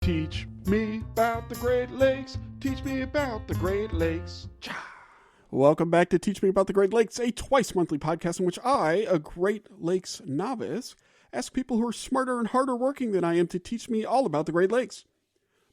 Teach me about the Great Lakes. Teach me about the Great Lakes. Welcome back to Teach Me About the Great Lakes, a twice-monthly podcast in which I, a Great Lakes novice, ask people who are smarter and harder working than I am to teach me all about the Great Lakes.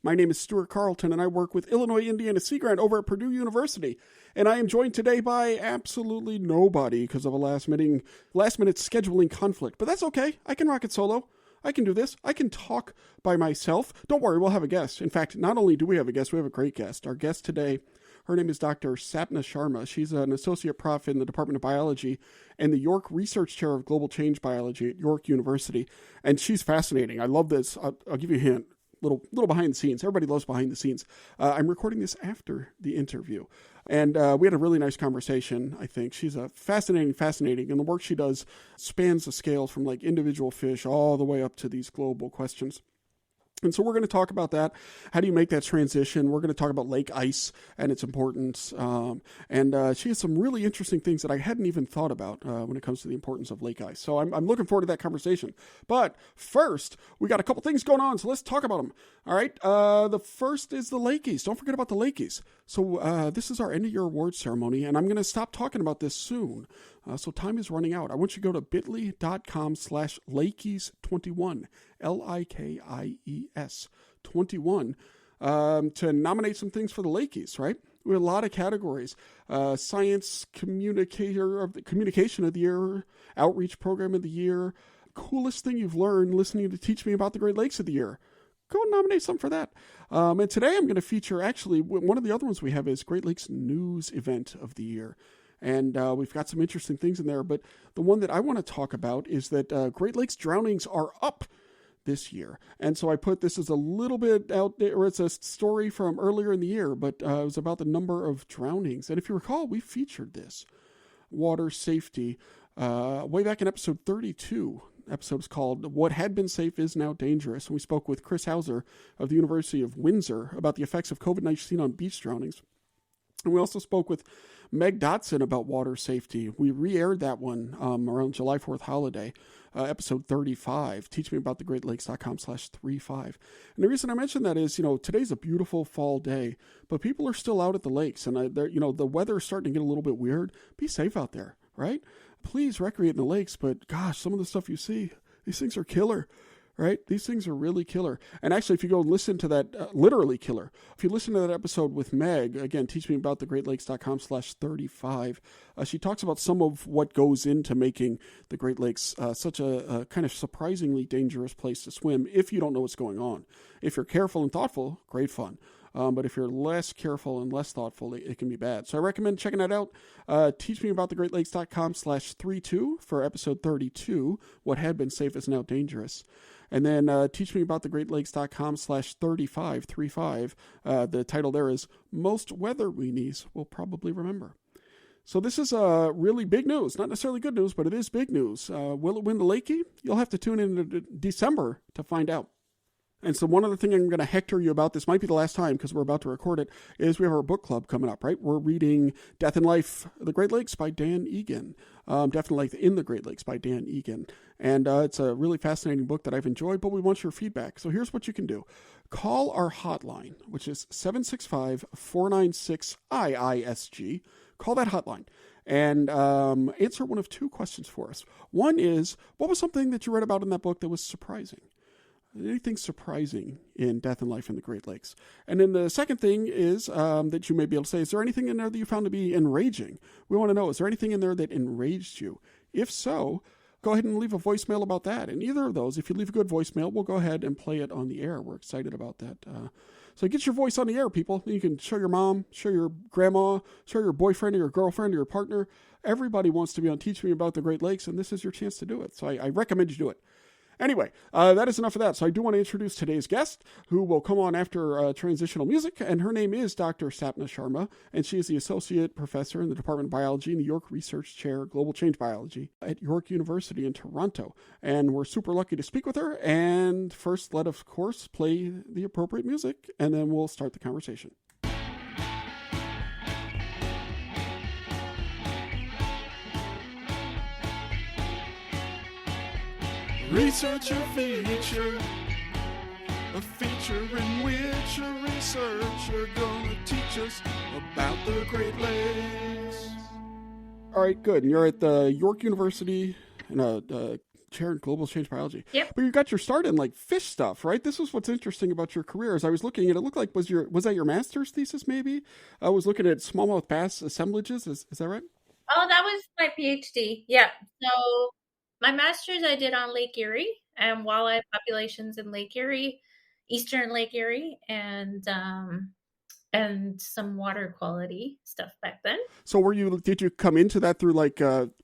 My name is Stuart Carlton, and I work with Illinois Indiana Sea Grant over at Purdue University. And I am joined today by absolutely nobody because of a last-minute scheduling conflict. But that's okay. I can rock it solo. I can do this. I can talk by myself. Don't worry, we'll have a guest. In fact, not only do we have a guest, we have a great guest. Our guest today, her name is Dr. Sapna Sharma. She's an associate prof in the Department of Biology and the York Research Chair of Global Change Biology at York University. And she's fascinating. I love this. I'll give you a hint. Little behind the scenes. Everybody loves behind the scenes. I'm recording this after the interview. And we had a really nice conversation, I think. She's a fascinating, and the work she does spans the scale from like individual fish all the way up to these global questions. And so we're going to talk about that. How do you make that transition? We're going to talk about lake ice and its importance. And she has some really interesting things that I hadn't even thought about when it comes to the importance of lake ice. So I'm looking forward to that conversation. But first, we got a couple things going on, so let's talk about them. All right. The first is the Lakeys. Don't forget about the Lakeys. So this is our end-of-year awards ceremony, and I'm going to stop talking about this soon. So time is running out. I want you to go to bit.ly.com/Lakeys21, Likies 21, to nominate some things for the Lakeys, right? We have a lot of categories. Science Communication of the Year, Outreach Program of the Year, coolest thing you've learned listening to Teach Me About the Great Lakes of the Year. Go and nominate some for that. And today I'm going to feature, actually, one of the other ones we have is Great Lakes News Event of the Year. And we've got some interesting things in there. But the one that I want to talk about is that Great Lakes drownings are up this year. And so I put this as a little bit out there, or it's a story from earlier in the year, but it was about the number of drownings. And if you recall, we featured this water safety way back in episode 32. Episode is called What Had Been Safe Is Now Dangerous. And we spoke with Chris Hauser of the University of Windsor about the effects of COVID-19 on beach drownings. And we also spoke with Meg Dotson about water safety. We re-aired that one around July 4th holiday, episode 35. Teach me about the greatlakes.com/35. And the reason I mention that is, today's a beautiful fall day, but people are still out at the lakes, and the weather is starting to get a little bit weird. Be safe out there, right? Please recreate in the lakes, but gosh, some of the stuff you see, these things are killer. Right? These things are really killer. And actually, if you go listen to that, literally killer, if you listen to that episode with Meg, again, teach me about the greatlakes.com/35, she talks about some of what goes into making the Great Lakes such a kind of surprisingly dangerous place to swim if you don't know what's going on. If you're careful and thoughtful, great fun. But if you're less careful and less thoughtful, it can be bad. So I recommend checking that out. Teach me about the greatlakes.com/32 for episode 32. What had been safe is now dangerous. And then teach me about the greatlakes.com/35. The title there is Most Weather Weenies Will Probably Remember. So this is really big news. Not necessarily good news, but it is big news. Will it win the Lakey? You'll have to tune in to December to find out. And so one other thing I'm going to hector you about, this might be the last time because we're about to record it, is we have our book club coming up, right? We're reading Death and Life, The Great Lakes by Dan Egan. Death and Life in the Great Lakes by Dan Egan. And it's a really fascinating book that I've enjoyed, but we want your feedback. So here's what you can do. Call our hotline, which is 765-496-IISG. Call that hotline and answer one of two questions for us. One is, what was something that you read about in that book that was surprising? Anything surprising in Death and Life in the Great Lakes? And then the second thing is that you may be able to say, is there anything in there that you found to be enraging? We want to know, is there anything in there that enraged you? If so, go ahead and leave a voicemail about that. And either of those, if you leave a good voicemail, we'll go ahead and play it on the air. We're excited about that. So get your voice on the air, people. You can show your mom, show your grandma, show your boyfriend or your girlfriend or your partner. Everybody wants to be on Teach Me About the Great Lakes, and this is your chance to do it. So I recommend you do it. Anyway, that is enough of that. So I do want to introduce today's guest, who will come on after transitional music, and her name is Dr. Sapna Sharma, and she is the Associate Professor in the Department of Biology and the York Research Chair, Global Change Biology at York University in Toronto. And we're super lucky to speak with her, and first let, of course, play the appropriate music, and then we'll start the conversation. Researcher feature. A feature in which a researcher gonna teach us about the Great Lakes. All right, good. And you're at the York University in a chair in global change biology. Yep. But you got your start in like fish stuff, right? This is what's interesting about your career. As I was looking at it, looked like was that your master's thesis? Maybe I was looking at smallmouth bass assemblages. Is that right? Oh, that was my PhD. Yeah. So my master's I did on Lake Erie and walleye populations in Lake Erie, Eastern Lake Erie, and some water quality stuff back then. So did you come into that through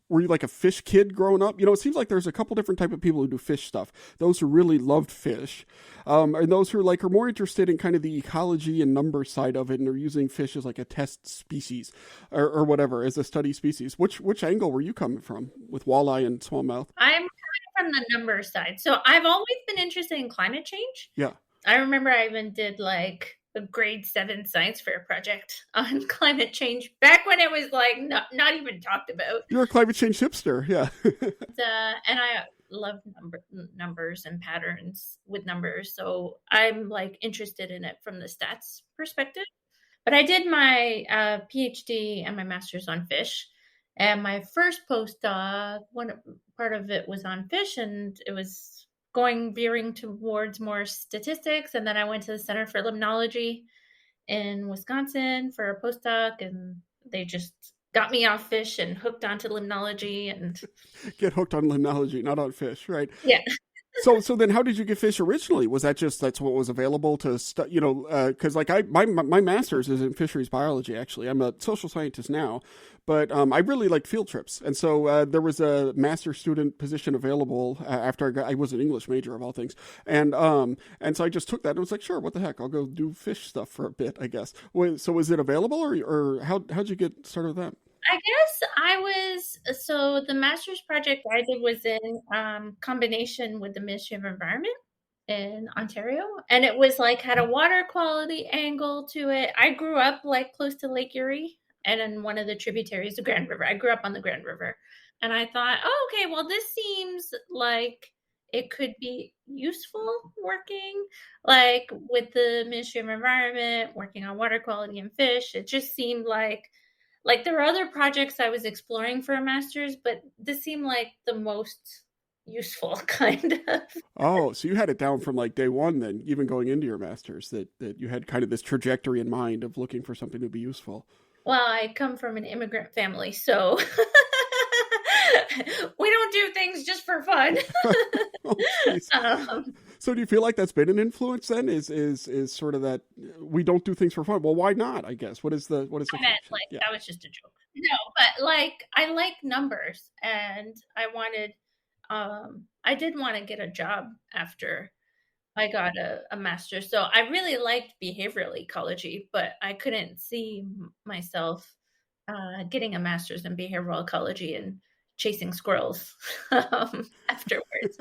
were you like a fish kid growing up? It seems like there's a couple different type of people who do fish stuff. Those who really loved fish, and those who are more interested in kind of the ecology and number side of it, and are using fish as like a test species or whatever, as a study species. Which angle were you coming from with walleye and smallmouth? I'm coming from the number side. So I've always been interested in climate change. Yeah. I remember I even did like a grade 7 science fair project on climate change back when it was like not even talked about. You're a climate change hipster, yeah. And I love numbers and patterns with numbers, so I'm like interested in it from the stats perspective. But I did my PhD and my master's on fish, and my first postdoc, one part of it was on fish, and it was veering towards more statistics. And then I went to the Center for Limnology in Wisconsin for a postdoc, and they just got me off fish and hooked onto limnology. And get hooked on limnology, not on fish, right? Yeah. So then how did you get fish originally? Was that that's what was available to because my master's is in fisheries biology. Actually, I'm a social scientist now, but I really liked field trips, and so there was a master student position available after I was an English major of all things, and so I just took that and was like, sure, what the heck, I'll go do fish stuff for a bit, I guess. So was it available, or how'd you get started with that? I guess so the master's project I did was in combination with the Ministry of Environment in Ontario. And it was had a water quality angle to it. I grew up close to Lake Erie and in one of the tributaries, the Grand River. I grew up on the Grand River. And I thought, oh, okay, well, this seems like it could be useful working with the Ministry of Environment, working on water quality and fish. It just seemed like there were other projects I was exploring for a master's, but this seemed like the most useful kind of. Oh, so you had it down from day one then, even going into your master's, that you had kind of this trajectory in mind of looking for something to be useful. Well, I come from an immigrant family, so we don't do things just for fun. So do you feel like that's been an influence then? Is sort of that we don't do things for fun? Well, why not? I guess. What is the? I meant that was just a joke. No, but I like numbers, and I wanted, I did want to get a job after I got a master's. So I really liked behavioral ecology, but I couldn't see myself getting a master's in behavioral ecology and chasing squirrels afterwards,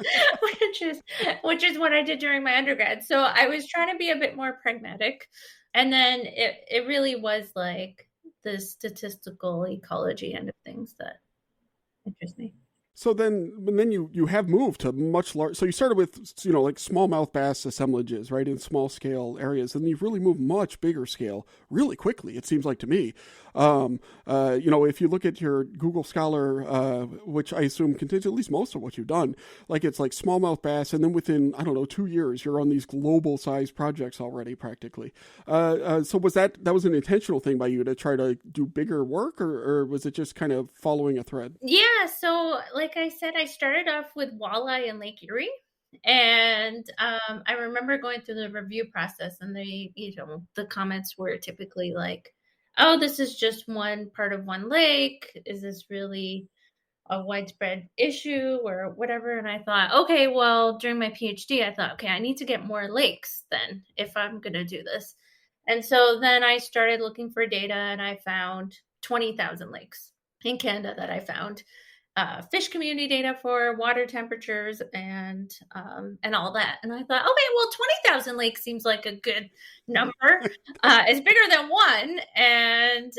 which is what I did during my undergrad. So I was trying to be a bit more pragmatic. And then it really was the statistical ecology end of things that interest me. So then you have moved to much large. So you started with smallmouth bass assemblages, right, in small scale areas, and you've really moved much bigger scale really quickly. It seems like to me. If you look at your Google Scholar, which I assume contains at least most of what you've done, it's smallmouth bass, and then within 2 years you're on these global sized projects already practically. So was that was an intentional thing by you to try to do bigger work, or was it just kind of following a thread? Yeah. So like I said, I started off with walleye in Lake Erie. And I remember going through the review process, and the comments were typically oh, this is just one part of one lake. Is this really a widespread issue or whatever? And I thought, okay, well, during my PhD, I thought, okay, I need to get more lakes then if I'm going to do this. And so then I started looking for data, and I found 20,000 lakes in Canada that I found. Fish community data for water temperatures and all that. And I thought, okay, well, 20,000 lakes seems like a good number. It's bigger than one. And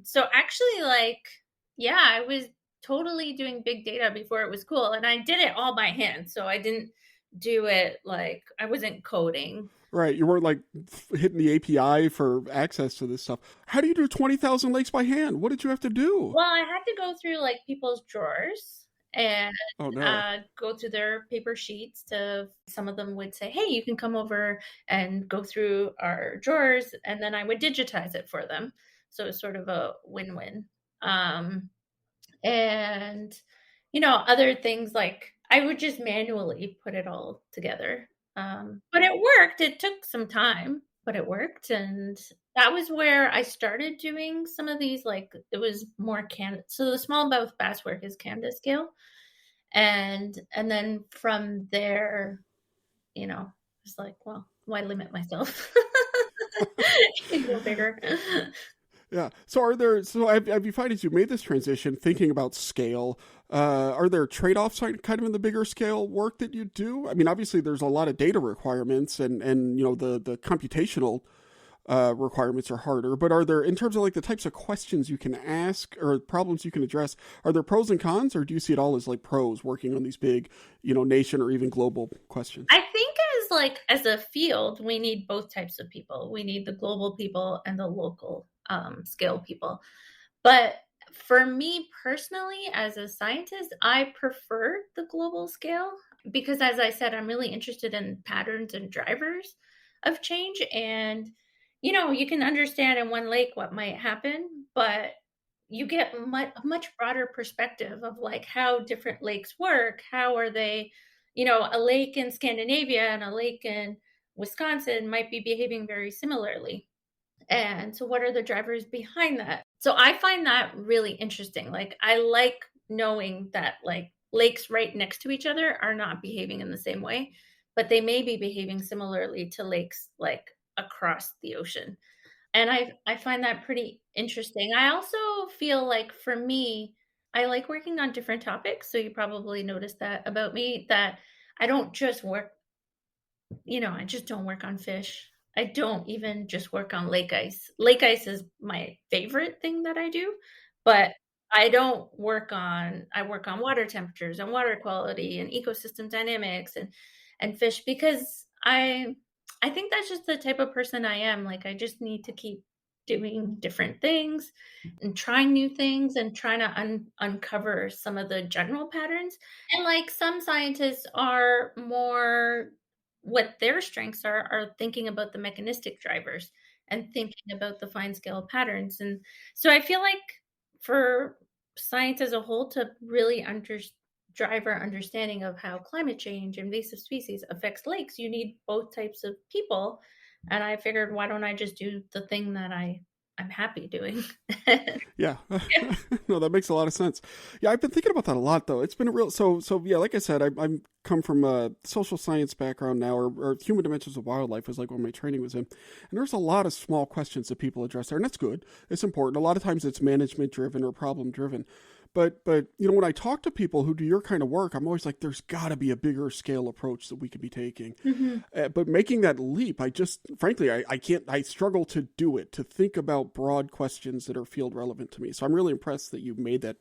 so actually, I was totally doing big data before it was cool. And I did it all by hand. So I didn't do it like I wasn't coding. Right. You weren't like hitting the API for access to this stuff. How do you do 20,000 lakes by hand? What did you have to do? Well, I had to go through like people's drawers and Oh, no. go through their paper sheets. To some of them would say, "Hey, you can come over and go through our drawers," and then I would digitize it for them. So it's sort of a win-win. And other things like I would just manually put it all together. But it worked. It took some time, but it worked. And that was where I started doing some of these, like it was more Canada. So the smallmouth bass work is Canada scale. And then from there, it's like, well, why limit myself? You go bigger. Yeah. So have you found as you made this transition, thinking about scale, are there trade-offs kind of in the bigger scale work that you do? I mean, obviously there's a lot of data requirements and the computational requirements are harder, but are there, in terms of like the types of questions you can ask or problems you can address, are there pros and cons, or do you see it all as like pros working on these big, nation or even global questions? I think as a field, we need both types of people. We need the global people and the local scale people. But for me personally, as a scientist, I prefer the global scale because, as I said, I'm really interested in patterns and drivers of change. And, you can understand in one lake what might happen, but you get a much broader perspective of like how different lakes work. How are they, a lake in Scandinavia and a lake in Wisconsin might be behaving very similarly. And so what are the drivers behind that? So I find that really interesting. Like I like knowing that like lakes right next to each other are not behaving in the same way, but they may be behaving similarly to lakes like across the ocean. And I find that pretty interesting. I also feel like for me, I like working on different topics. So you probably noticed that about me, that I don't just work, I just don't work on fish. I don't even just work on lake ice. Lake ice is my favorite thing that I do, but I work on water temperatures and water quality and ecosystem dynamics and fish because I think that's just the type of person I am. Like I just need to keep doing different things and trying new things and trying to uncover some of the general patterns. And like some scientists are more, what their strengths are thinking about the mechanistic drivers and thinking about the fine scale patterns. And so I feel like for science as a whole to really drive our understanding of how climate change, invasive species affects lakes, you need both types of people. And I figured, why don't I just do the thing that I'm happy doing? Yeah. No, that makes a lot of sense. Yeah, I've been thinking about that a lot, though. It's been a real, so yeah, like I said, I'm come from a social science background now, or human dimensions of wildlife was like when my training was in. And there's a lot of small questions that people address there, and that's good. It's important. A lot of times it's management driven or problem driven. But when I talk to people who do your kind of work, I'm always like, there's got to be a bigger scale approach that we could be taking. Mm-hmm. But making that leap, frankly, I can't. I struggle to do it, to think about broad questions that are field relevant to me. So I'm really impressed that you made that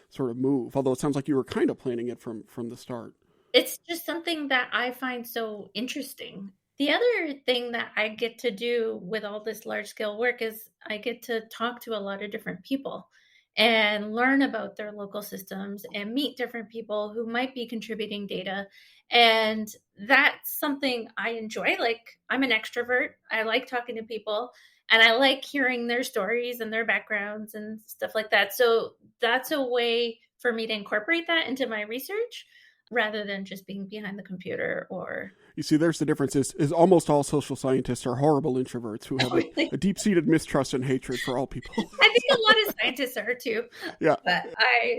sort of move. Although it sounds like you were kind of planning it from the start. It's just something that I find so interesting. The other thing that I get to do with all this large scale work is I get to talk to a lot of different people and learn about their local systems and meet different people who might be contributing data. And that's something I enjoy. Like I'm an extrovert. I like talking to people and I like hearing their stories and their backgrounds and stuff like that. So that's a way for me to incorporate that into my research rather than just being behind the computer. Or you see, there's the difference is almost all social scientists are horrible introverts who have a deep-seated mistrust and hatred for all people. I think a lot of scientists are too. Yeah. But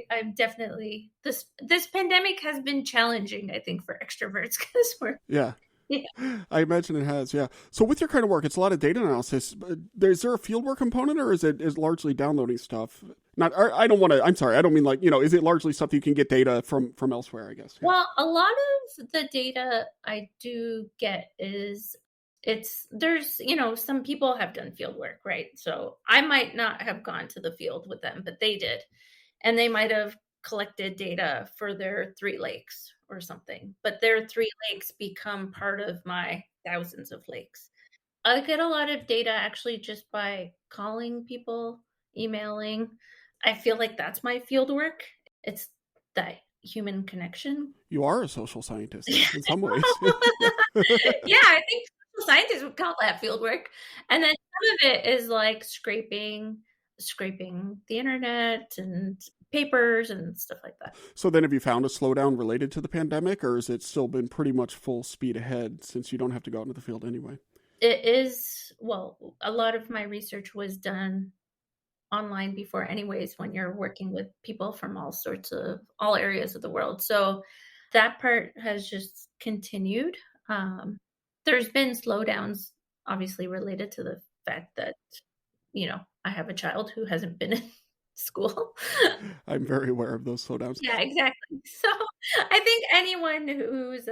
I'm definitely, this pandemic has been challenging, I think, for extroverts because we're... Yeah. Yeah. I imagine it has, yeah. So with your kind of work, it's a lot of data analysis. Is there a fieldwork component, or is it largely downloading stuff? I don't want to, I'm sorry, I don't mean like, is it largely stuff you can get data from elsewhere, I guess? Yeah. Well, a lot of the data I do get is there's, some people have done field work, right? So I might not have gone to the field with them, but they did. And they might have collected data for their 3 lakes or something, but their 3 lakes become part of my thousands of lakes. I get a lot of data actually just by calling people, emailing. I feel like that's my field work. It's that human connection. You are a social scientist Yeah, in some ways. I think social scientists would call that field work. And then some of it is like scraping the internet and papers and stuff like that. So then have you found a slowdown related to the pandemic, or has it still been pretty much full speed ahead since you don't have to go out into the field anyway? It is, well, a lot of my research was done online before anyways when you're working with people from all areas of the world. So that part has just continued. Um, there's been slowdowns obviously related to the fact that, I have a child who hasn't been in school. I'm very aware of those slowdowns. Yeah, exactly. So I think anyone who's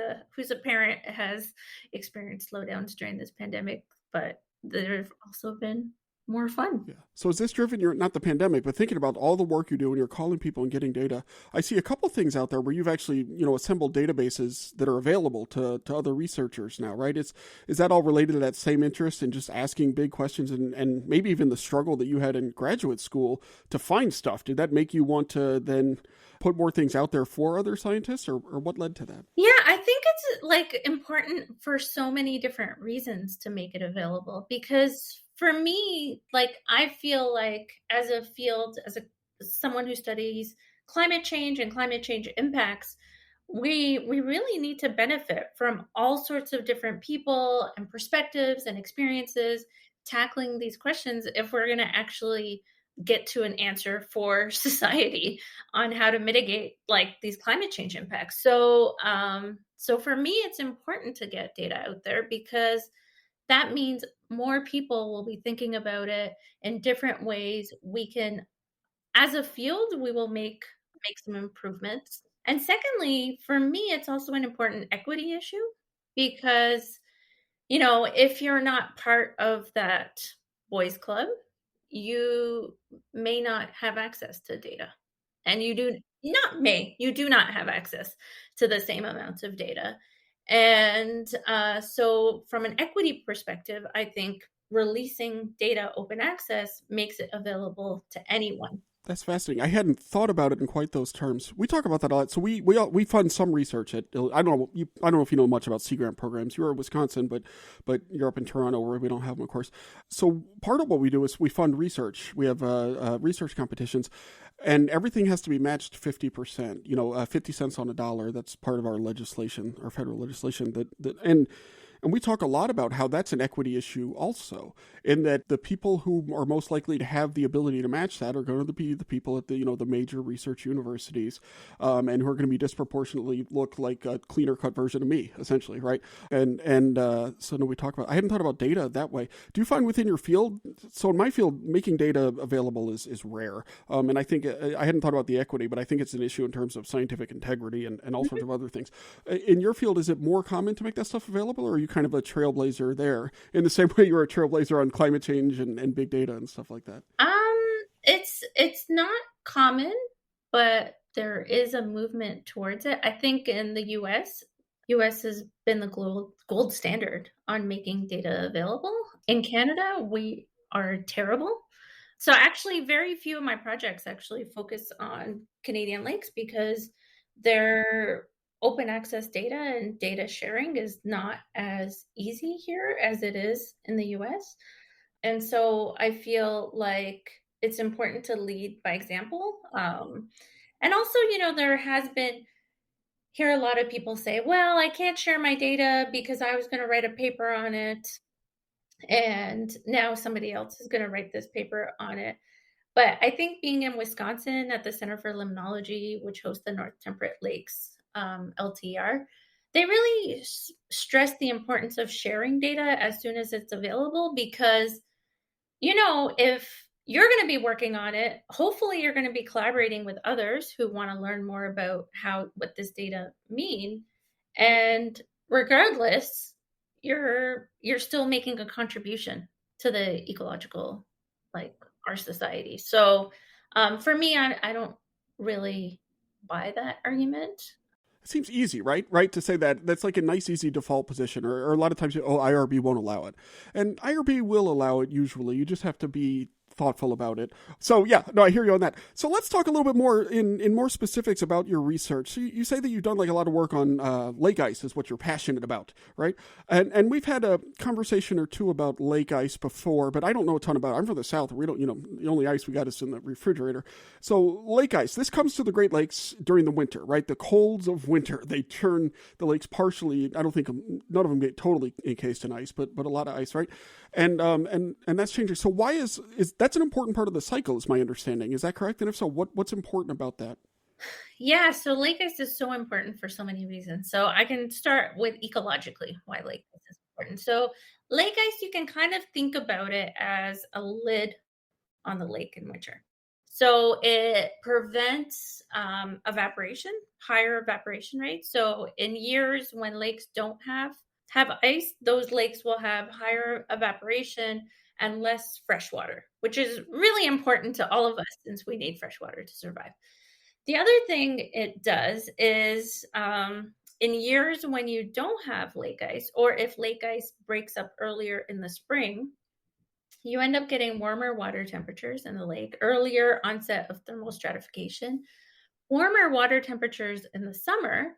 a parent has experienced slowdowns during this pandemic, but there've also been more fun. Yeah. So has this driven your, not the pandemic, but thinking about all the work you do when you're calling people and getting data? I see a couple things out there where you've actually, assembled databases that are available to other researchers now, right? Is that all related to that same interest in just asking big questions and maybe even the struggle that you had in graduate school to find stuff? Did that make you want to then put more things out there for other scientists, or what led to that? Yeah, I think it's like important for so many different reasons to make it available, because for me, like I feel like as a field, someone who studies climate change and climate change impacts, we really need to benefit from all sorts of different people and perspectives and experiences tackling these questions if we're going to actually get to an answer for society on how to mitigate like these climate change impacts. So for me, it's important to get data out there because that means more people will be thinking about it in different ways. We can, as a field, we will make some improvements. And secondly, for me, it's also an important equity issue because, if you're not part of that boys club, you may not have access to data. And you do not have access to the same amounts of data. And so, from an equity perspective, I think releasing data open access makes it available to anyone. That's fascinating. I hadn't thought about it in quite those terms. We talk about that a lot. So we fund some research at. I don't know if you know much about Sea Grant programs. You're in Wisconsin, but you're up in Toronto where we don't have them, of course. So part of what we do is we fund research. We have research competitions, and everything has to be matched 50%. 50 cents on a dollar. That's part of our legislation, our federal legislation. And we talk a lot about how that's an equity issue also, in that the people who are most likely to have the ability to match that are going to be the people at the major research universities, and who are going to be disproportionately look like a cleaner cut version of me, essentially, right? So no, we talk about. I hadn't thought about data that way. Do you find within your field? So in my field, making data available is rare, and I think I hadn't thought about the equity, but I think it's an issue in terms of scientific integrity and all sorts of other things. In your field, is it more common to make that stuff available, or are you kind of a trailblazer there in the same way you're a trailblazer on climate change and big data and stuff like that? It's not common, but there is a movement towards it. I think in the US has been the gold standard on making data available. In Canada, we are terrible. So actually, very few of my projects actually focus on Canadian lakes because they're open access data and data sharing is not as easy here as it is in the US. And so I feel like it's important to lead by example. And also, there has been, hear a lot of people say, well, I can't share my data because I was going to write a paper on it. And now somebody else is going to write this paper on it. But I think being in Wisconsin at the Center for Limnology, which hosts the North Temperate Lakes LTR, they really stress the importance of sharing data as soon as it's available because, if you're going to be working on it, hopefully you're going to be collaborating with others who want to learn more about what this data mean. And regardless, you're still making a contribution to the ecological, like our society. So for me, I don't really buy that argument. seems easy, right? Right, to say that that's like a nice, easy default position, or a lot of times, IRB won't allow it, and IRB will allow it usually. You just have to be thoughtful about it. So yeah, no, I hear you on that. So let's talk a little bit more in more specifics about your research. So you say that you've done like a lot of work on lake ice is what you're passionate about, right? And we've had a conversation or two about lake ice before, but I don't know a ton about it. I'm from the South. We don't, the only ice we got is in the refrigerator. So lake ice, this comes to the Great Lakes during the winter, right? The colds of winter, they turn the lakes partially. I don't think none of them get totally encased in ice, but a lot of ice, right? And that's changing. So why is that's an important part of the cycle, is my understanding. Is that correct? And if so, what's important about that? Yeah, so lake ice is so important for so many reasons. So I can start with ecologically why lake ice is important. So lake ice, you can kind of think about it as a lid on the lake in winter. So it prevents evaporation, higher evaporation rates. So in years when lakes don't have ice, those lakes will have higher evaporation and less fresh water, which is really important to all of us since we need fresh water to survive. The other thing it does is in years when you don't have lake ice, or if lake ice breaks up earlier in the spring, you end up getting warmer water temperatures in the lake, earlier onset of thermal stratification, warmer water temperatures in the summer,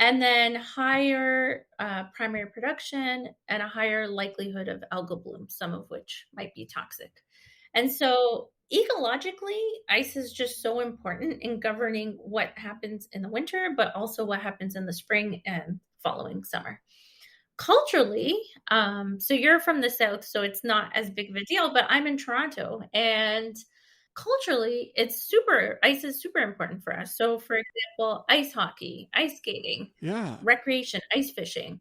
and then higher primary production and a higher likelihood of algal bloom, some of which might be toxic. And so ecologically, ice is just so important in governing what happens in the winter, but also what happens in the spring and following summer. Culturally, so you're from the South, so it's not as big of a deal, but I'm in Toronto, and culturally, ice is super important for us. So for example, ice hockey, ice skating, Yeah. recreation, ice fishing.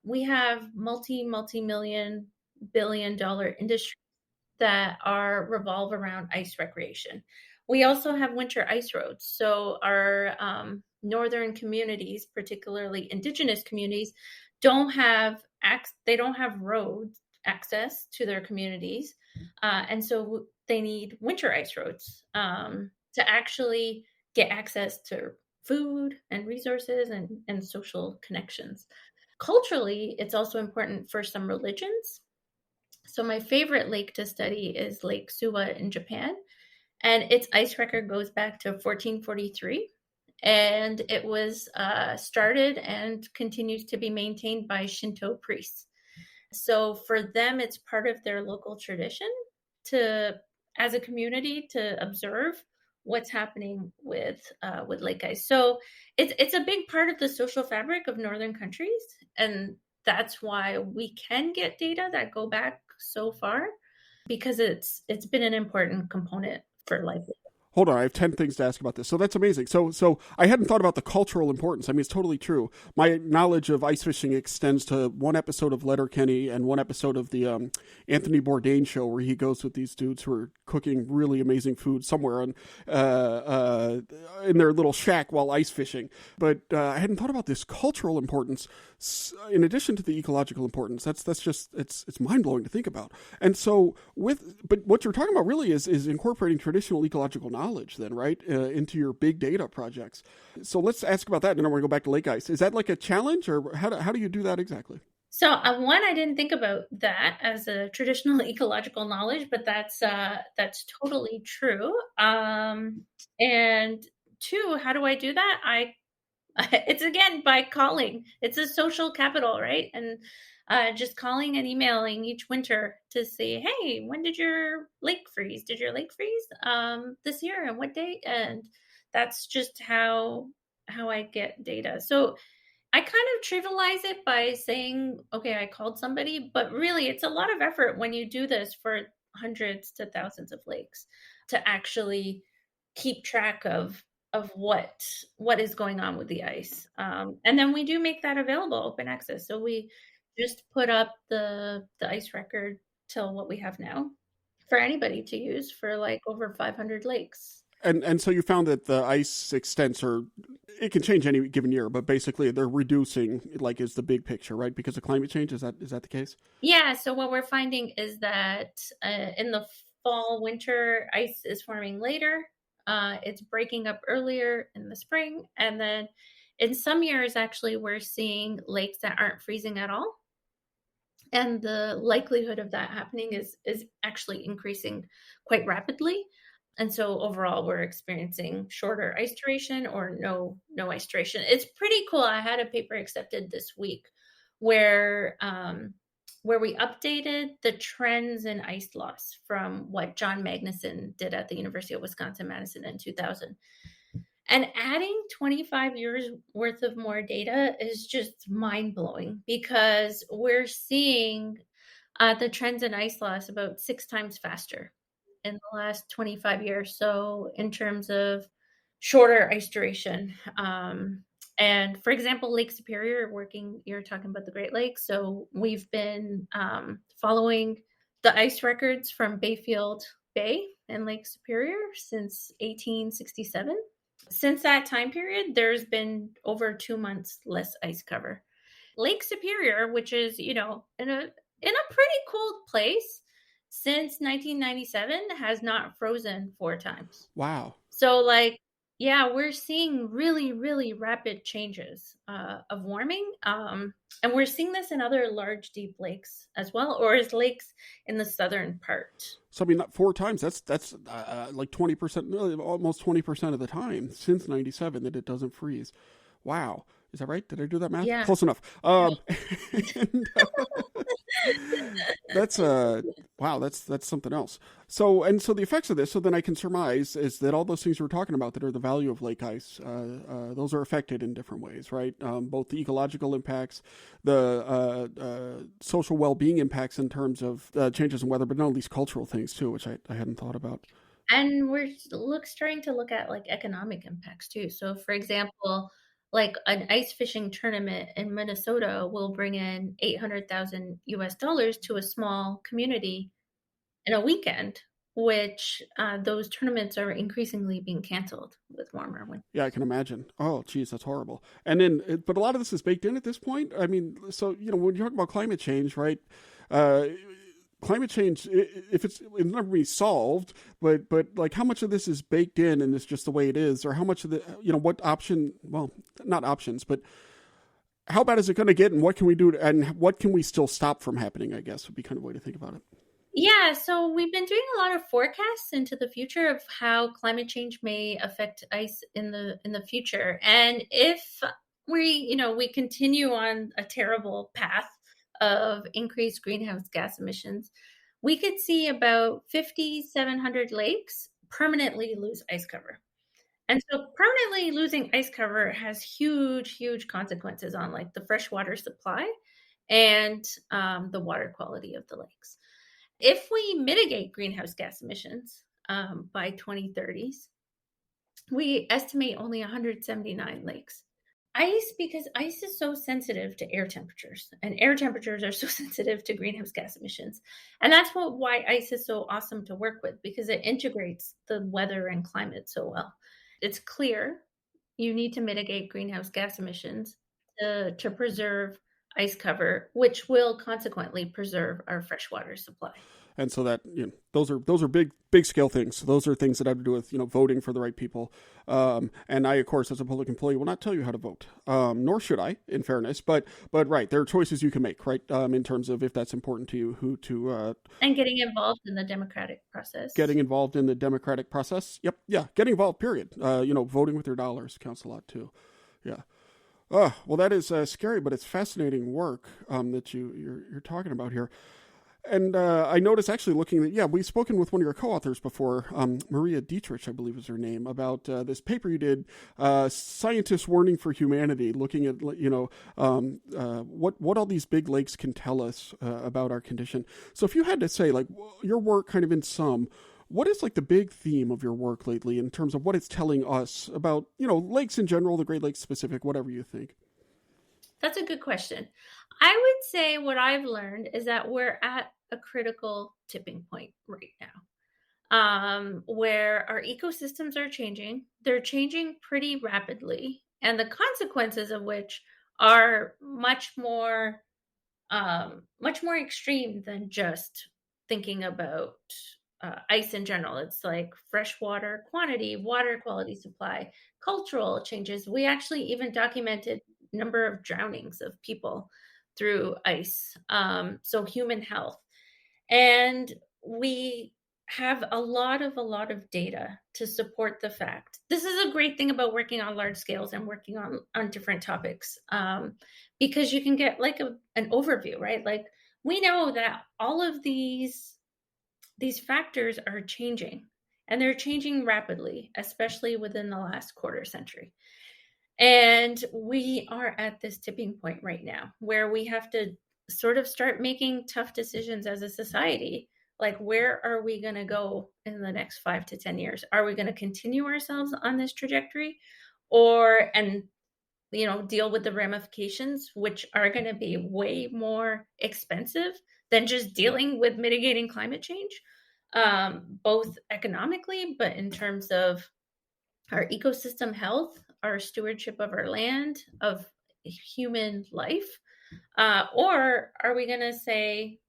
We have multi-million, billion-dollar industries that revolve around ice recreation. We also have winter ice roads. So our northern communities, particularly indigenous communities, don't have road access to their communities, and so they need winter ice roads to actually get access to food and resources and social connections. Culturally, it's also important for some religions. So my favorite lake to study is Lake Suwa in Japan, and its ice record goes back to 1443. And it was started and continues to be maintained by Shinto priests. So for them, it's part of their local tradition as a community, to observe what's happening with lake ice. So it's a big part of the social fabric of northern countries, and that's why we can get data that go back so far, because it's been an important component for life. Hold on, I have 10 things to ask about this. So that's amazing. So I hadn't thought about the cultural importance. I mean, it's totally true. My knowledge of ice fishing extends to one episode of Letterkenny and one episode of the Anthony Bourdain show, where he goes with these dudes who are cooking really amazing food somewhere in their little shack while ice fishing. But I hadn't thought about this cultural importance in addition to the ecological importance. That's just it's mind-blowing to think about. And so but what you're talking about really is incorporating traditional ecological knowledge then, right, into your big data projects. So let's ask about that, and then I want to go back to lake ice. Is that like a challenge, or how do you do that exactly? So one, I didn't think about that as a traditional ecological knowledge, but that's totally true. And two, how do I do that? It's again by calling. It's a social capital, right? And just calling and emailing each winter to say, hey, when did your lake freeze? Did your lake freeze this year, and what date? And that's just how I get data. So I kind of trivialize it by saying, okay, I called somebody, but really it's a lot of effort when you do this for hundreds to thousands of lakes to actually keep track of what is going on with the ice. And then we do make that available, open access. So we just put up the ice record till what we have now for anybody to use for like over 500 lakes. And so you found that the ice extents it can change any given year, but basically they're reducing, like, is the big picture, right? Because of climate change. Is that the case? Yeah. So what we're finding is that in the fall, winter, ice is forming later. It's breaking up earlier in the spring, and then In some years, actually, we're seeing lakes that aren't freezing at all. And the likelihood of that happening is actually increasing quite rapidly. And so overall, we're experiencing shorter ice duration or no ice duration. It's pretty cool. I had a paper accepted this week where where we updated the trends in ice loss from what John Magnuson did at the University of Wisconsin-Madison in 2000. And adding 25 years worth of more data is just mind blowing because we're seeing the trends in ice loss about 6 times faster in the last 25 years. So, in terms of shorter ice duration, and for example, Lake Superior, you're talking about the Great Lakes. So, we've been following the ice records from Bayfield Bay and Lake Superior since 1867. Since that time period, there's been over 2 months less ice cover. Lake Superior, which is, in a pretty cold place since 1997, has not frozen 4 times. Wow. So, yeah, we're seeing really, really rapid changes of warming. And we're seeing this in other large, deep lakes as well, or as lakes in the southern part. So I mean, not 4 times. That's like 20%, almost 20% of the time since '97 that it doesn't freeze. Wow, is that right? Did I do that math? Yeah. Close enough. And, that's wow. That's something else. So the effects of this. So then I can surmise is that all those things we're talking about that are the value of lake ice, those are affected in different ways, right? Both the ecological impacts, the social well-being impacts in terms of changes in weather, but not at least cultural things too, which I hadn't thought about. And we're starting to look at economic impacts too. So, for example, like an ice fishing tournament in Minnesota will bring in $800,000 to a small community in a weekend, which those tournaments are increasingly being canceled with warmer winter. Yeah, I can imagine. Oh, geez, that's horrible. And then, but a lot of this is baked in at this point. I mean, so when you talk about climate change, right? Climate change, if it'll never be solved, but like how much of this is baked in and it's just the way it is, or how much of the what option? Well, not options, but how bad is it going to get, and what can we do, and what can we still stop from happening? I guess would be kind of a way to think about it. Yeah, so we've been doing a lot of forecasts into the future of how climate change may affect ice in the future, and if we continue on a terrible path of increased greenhouse gas emissions, we could see about 5,700 lakes permanently lose ice cover. And so permanently losing ice cover has huge, huge consequences on the freshwater supply and the water quality of the lakes. If we mitigate greenhouse gas emissions by 2030s, we estimate only 179 lakes. Because ice is so sensitive to air temperatures, and air temperatures are so sensitive to greenhouse gas emissions. And that's why ice is so awesome to work with, because it integrates the weather and climate so well. It's clear you need to mitigate greenhouse gas emissions to preserve ice cover, which will consequently preserve our freshwater supply. And so that those are big scale things. Those are things that have to do with voting for the right people. And I, of course, as a public employee, will not tell you how to vote, nor should I, in fairness. But right, there are choices you can make, right, in terms of if that's important to you, who to and getting involved in the democratic process. Getting involved in the democratic process. Yep, yeah, getting involved. Period. Voting with your dollars counts a lot too. Yeah. Well, that is scary, but it's fascinating work that you're talking about here. And I noticed actually looking at, we've spoken with one of your co-authors before, Maria Dietrich, I believe is her name, about this paper you did, Scientists Warning for Humanity, looking at, what all these big lakes can tell us about our condition. So if you had to say, your work kind of in sum, what is the big theme of your work lately in terms of what it's telling us about, lakes in general, the Great Lakes specific, whatever you think? That's a good question. I would say what I've learned is that we're at a critical tipping point right now, where our ecosystems are changing. They're changing pretty rapidly, and the consequences of which are much more extreme than just thinking about ice in general. It's like freshwater quantity, water quality supply, cultural changes. We actually even documented number of drownings of people through ice. So human health. And we have a lot of data to support the fact. This is a great thing about working on large scales and working on different topics, because you can get like an overview, right? Like we know that all of these factors are changing, and they're changing rapidly, especially within the last quarter century. And we are at this tipping point right now where we have to sort of start making tough decisions as a society. Like, where are we going to go in the next 5 to 10 years? Are we going to continue ourselves on this trajectory, and deal with the ramifications, which are going to be way more expensive than just dealing with mitigating climate change, both economically, but in terms of our ecosystem health, our stewardship of our land, of human life? Or are we going to say,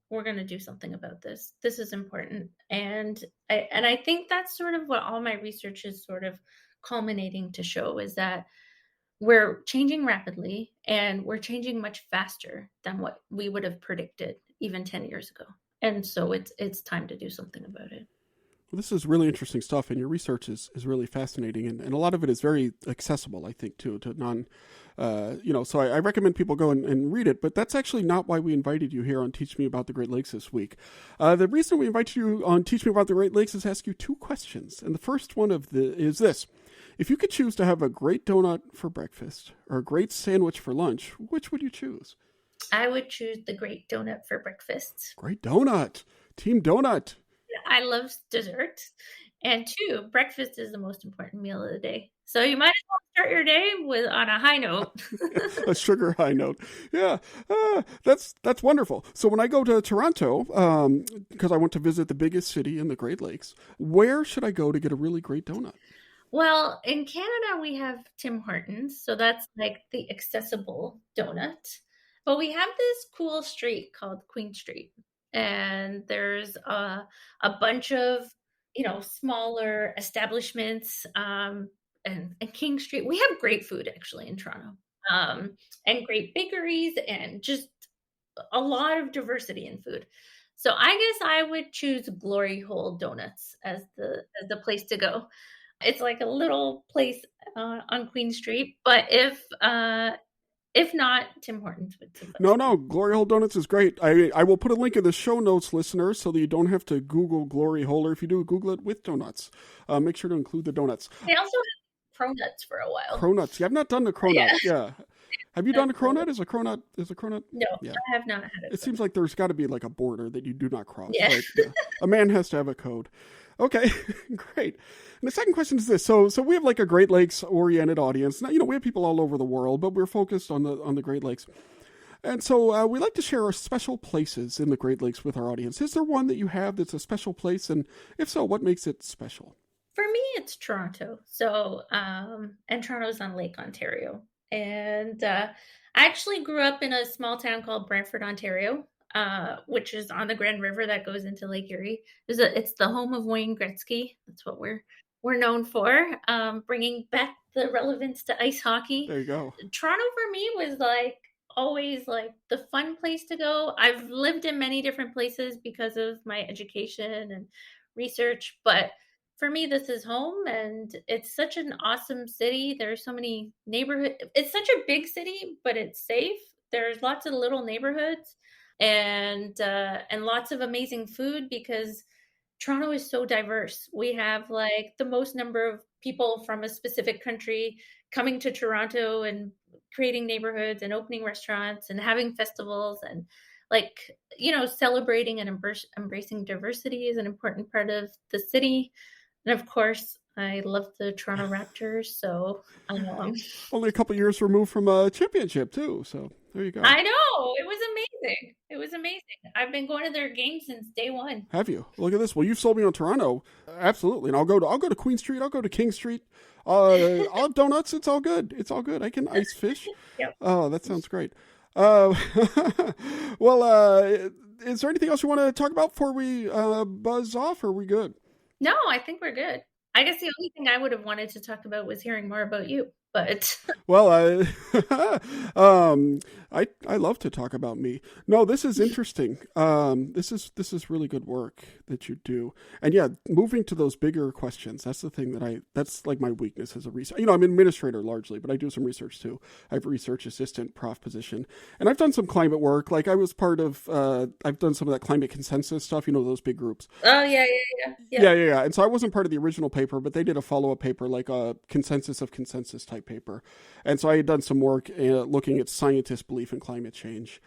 we're going to do something about this? This is important. And I think that's sort of what all my research is sort of culminating to show, is that we're changing rapidly, and we're changing much faster than what we would have predicted even 10 years ago. And so it's time to do something about it. Well, this is really interesting stuff, and your research is really fascinating, and a lot of it is very accessible, I think, to non, so I recommend people go and read it, but that's actually not why we invited you here on Teach Me About the Great Lakes this week. The reason we invited you on Teach Me About the Great Lakes is to ask you 2 questions, and the first one is this. If you could choose to have a great donut for breakfast or a great sandwich for lunch, which would you choose? I would choose the great donut for breakfast. Great donut. Team donut. I love dessert. And 2, breakfast is the most important meal of the day. So you might as well start your day on a high note. A sugar high note. Yeah, that's wonderful. So when I go to Toronto, because I want to visit the biggest city in the Great Lakes, where should I go to get a really great donut? Well, in Canada, we have Tim Hortons. So that's like the accessible donut. But we have this cool street called Queen Street. And there's a bunch of, smaller establishments, and King Street. We have great food actually in Toronto, and great bakeries, and just a lot of diversity in food. So I guess I would choose Glory Hole Donuts as the place to go. It's like a little place on Queen Street, but if not, Tim Hortons would suffice. No, Glory Hole Donuts is great. I will put a link in the show notes, listeners, so that you don't have to Google Glory Hole, or if you do, Google it with donuts. Make sure to include the donuts. They also have cronuts for a while. Cronuts. Yeah, I've not done the cronut. Yeah. Have you done a cronut? Is a cronut? No, yeah. I have not had it. It seems like there's got to be like a border that you do not cross. Yeah. Right? Yeah. A man has to have a code. Okay, great. And the second question is this. So we have like a Great Lakes oriented audience. Now, we have people all over the world, but we're focused on the Great Lakes. And so we like to share our special places in the Great Lakes with our audience. Is there one that you have that's a special place? And if so, what makes it special? For me, it's Toronto. So, and Toronto's on Lake Ontario. And I actually grew up in a small town called Brantford, Ontario, which is on the Grand River that goes into Lake Erie. It's the home of Wayne Gretzky. That's what we're known for, bringing back the relevance to ice hockey. There you go. Toronto for me was always the fun place to go. I've lived in many different places because of my education and research, but for me, this is home, and it's such an awesome city. There's so many neighborhoods. It's such a big city, but it's safe. There's lots of little neighborhoods, and lots of amazing food, because Toronto is so diverse. We have the most number of people from a specific country coming to Toronto and creating neighborhoods and opening restaurants and having festivals, and celebrating and embracing diversity is an important part of the city. And of course, I love the Toronto Raptors, so only a couple years removed from a championship too. So there you go. I know, it was amazing. I've been going to their games since day one. Have you? Look at this. Well, you've sold me on Toronto, absolutely. And I'll go to Queen Street. I'll go to King Street. I'll have donuts. It's all good. I can ice fish. Yep. Oh, that sounds great. Well, is there anything else you want to talk about before we buzz off, or are we good? No, I think we're good. I guess the only thing I would have wanted to talk about was hearing more about you, but Well, I love to talk about me. No, this is interesting. This is really good work that you do. And yeah, moving to those bigger questions, that's the thing that's like my weakness as a researcher. I'm an administrator largely, but I do some research too. I have a research assistant prof position, and I've done some climate work. Like I was part of, I've done some of that climate consensus stuff, those big groups. oh yeah. Yeah. And so I wasn't part of the original paper, but they did a follow-up paper, like a consensus of consensus type paper. And so I had done some work looking at scientists' belief in climate change.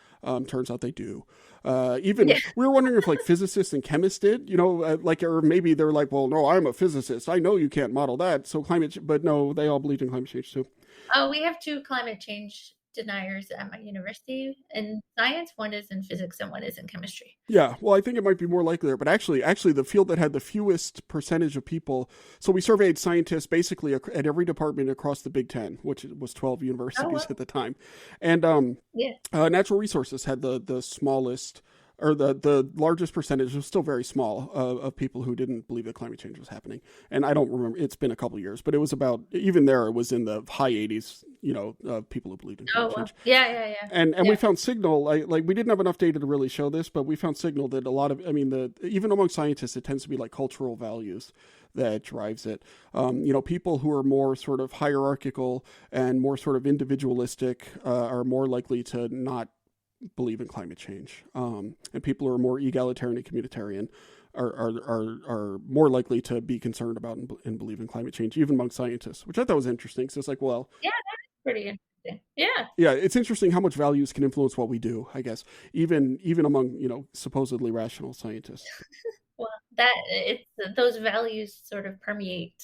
Turns out they do. We were wondering if like physicists and chemists did, or maybe they're like, well, no, I'm a physicist. I know you can't model that. So but no, they all believed in climate change too. Oh, we have 2 climate change deniers at my university in science. One is in physics and one is in chemistry. Yeah, well, I think it might be more likely there, but actually the field that had the fewest percentage of people, so we surveyed scientists basically at every department across the Big Ten, which was 12 universities at the time. And natural resources had the smallest, or the largest percentage, was still very small, of people who didn't believe that climate change was happening. And I don't remember, it's been a couple of years, but it was about, even there, it was in the high 80s, of people who believed in climate change. Yeah. And we found signal, like we didn't have enough data to really show this, but we found signal that a lot of, even among scientists, it tends to be like cultural values that drives it. People who are more sort of hierarchical and more sort of individualistic are more likely to not believe in climate change, and people who are more egalitarian and communitarian are more likely to be concerned about and believe in climate change, even among scientists, which I thought was interesting. So it's like, well, yeah, that's pretty interesting. Yeah, it's interesting how much values can influence what we do, I guess, even among supposedly rational scientists. Well, those values sort of permeate.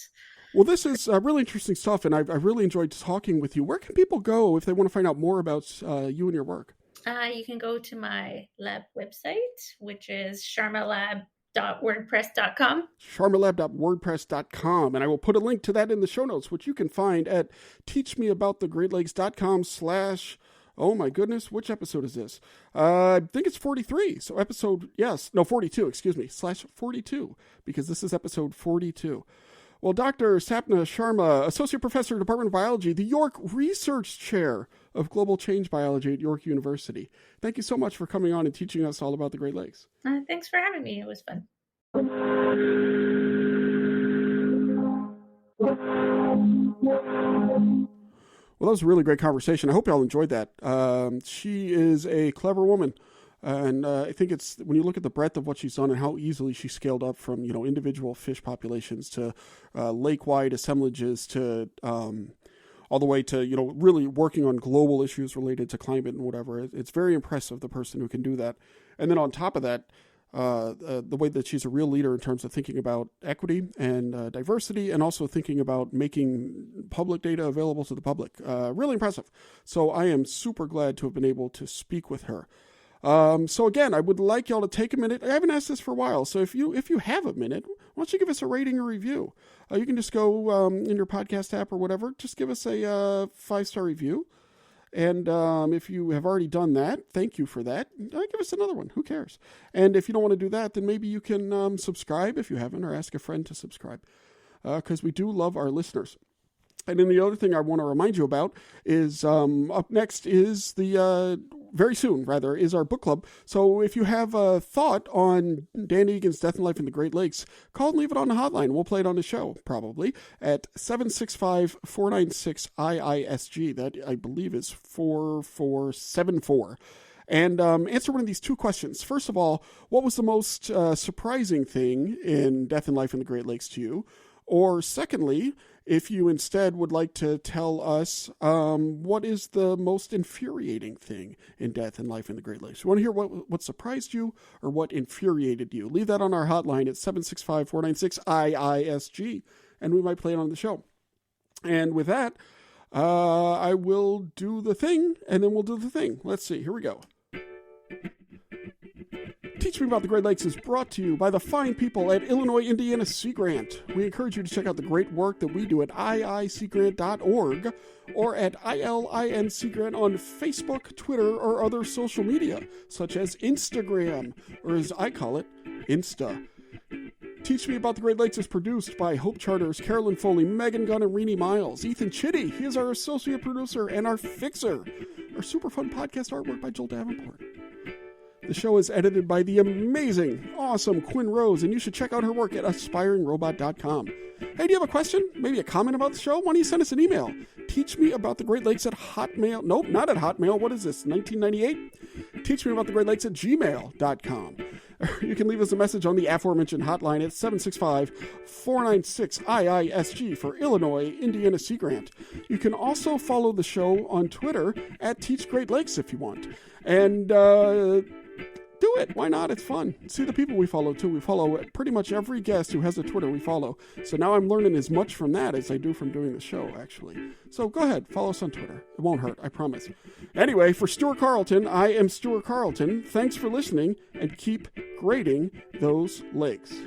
Well, this is really interesting stuff, and I've really enjoyed talking with you. Where can people go if they want to find out more about you and your work? You can go to my lab website, which is sharmalab.wordpress.com. sharmalab.wordpress.com. And I will put a link to that in the show notes, which you can find at teachmeaboutthegreatlakes.com/ oh my goodness, which episode is this? I think it's 43. So 42, excuse me, /42, because this is episode 42. Well, Dr. Sapna Sharma, Associate Professor, Department of Biology, the York Research Chair of Global Change Biology at York University. Thank you so much for coming on and teaching us all about the Great Lakes. Thanks for having me. It was fun. Well, that was a really great conversation. I hope y'all enjoyed that. She is a clever woman. And I think it's, when you look at the breadth of what she's done and how easily she scaled up from, individual fish populations to lake-wide assemblages to all the way to, really working on global issues related to climate and whatever. It's very impressive, the person who can do that. And then on top of that, the way that she's a real leader in terms of thinking about equity and diversity, and also thinking about making public data available to the public. Really impressive. So I am super glad to have been able to speak with her. So again, I would like y'all to take a minute. I haven't asked this for a while, so if you have a minute, why don't you give us a rating or review? You can just go in your podcast app or whatever, just give us a 5-star review. And if you have already done that, thank you for that. Give us another one. Who cares? And if you don't want to do that, then maybe you can subscribe if you haven't, or ask a friend to subscribe, because we do love our listeners. And then the other thing I want to remind you about is up next is very soon is our book club. So if you have a thought on Dan Egan's Death and Life in the Great Lakes, call and leave it on the hotline. We'll play it on the show, probably, at 765-496-IISG. That, I believe, is 4474. And answer one of these 2 questions. First of all, what was the most surprising thing in Death and Life in the Great Lakes to you? Or secondly, if you instead would like to tell us what is the most infuriating thing in Death and Life in the Great Lakes. You want to hear what surprised you or what infuriated you? Leave that on our hotline at 765-496-IISG, and we might play it on the show. And with that, I will do the thing, and then we'll do the thing. Let's see. Here we go. Teach Me About the Great Lakes is brought to you by the fine people at Illinois Indiana Sea Grant. We encourage you to check out the great work that we do at iiseagrant.org or at ILIN Sea Grant on Facebook, Twitter, or other social media, such as Instagram, or as I call it, Insta. Teach Me About the Great Lakes is produced by Hope Charter's Carolyn, Foley, Megan Gunn, and Irene Miles. Ethan Chitty, he is our associate producer and our fixer. Our super fun podcast artwork by Joel Davenport. The show is edited by the amazing, awesome Quinn Rose, and you should check out her work at aspiringrobot.com. Hey, do you have a question? Maybe a comment about the show? Why don't you send us an email? Teach me about the Great Lakes at Hotmail. Nope, not at Hotmail. What is this, 1998? Teach me about the Great Lakes at gmail.com. You can leave us a message on the aforementioned hotline at 765-496-IISG for Illinois Indiana Sea Grant. You can also follow the show on Twitter at Teach Great Lakes if you want. And do it. Why not? It's fun. See the people we follow, too. We follow pretty much every guest who has a Twitter we follow. So now I'm learning as much from that as I do from doing the show, actually. So go ahead. Follow us on Twitter. It won't hurt. I promise. Anyway, for Stuart Carlton, I am Stuart Carlton. Thanks for listening, and keep grading those lakes.